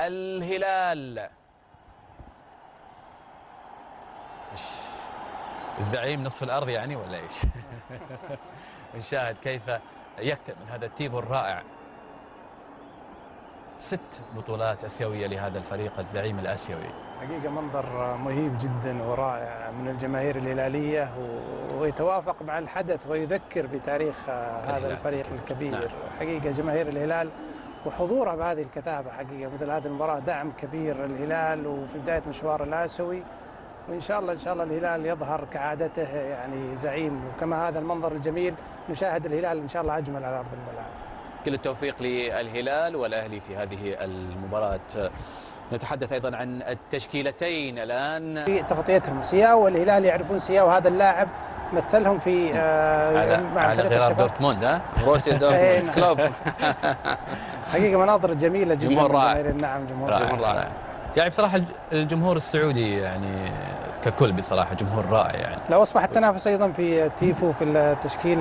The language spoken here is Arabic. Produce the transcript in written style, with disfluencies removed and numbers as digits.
الهلال. الزعيم نصف الأرض يعني ولا إيش؟ نشاهد كيف يكتمل هذا التيفو الرائع. 6 بطولات آسيوية لهذا الفريق الزعيم الآسيوي. حقيقة منظر مهيب جدا ورائع من الجماهير الهلالية، ويتوافق مع الحدث ويذكر بتاريخ هذا الفريق الكبير. نعم. حقيقة جماهير الهلال وحضورها بهذه الكثافة حقيقة مثل هذه المباراة دعم كبير الهلال وفي بداية مشوار الآسيوي، وإن شاء الله الهلال يظهر كعادته يعني زعيم، وكما هذا المنظر الجميل نشاهد الهلال إن شاء الله أجمل على أرض الملعب. كل التوفيق للهلال والأهلي في هذه المباراة. نتحدث أيضا عن التشكيلتين الآن. في تغطيتهم سياو والهلال يعرفون سياو، هذا اللاعب مثلهم في مع فريق الشباب دورتموند، بروسيا دورتموند كلوب. حقيقة مناظر جميلة جدا. جمهور رائع. نعم جمهور رائع. يعني بصراحة الجمهور السعودي يعني ككل بصراحة جمهور رائع يعني. لو أصبح التنافس أيضا في تيفو في التشكيل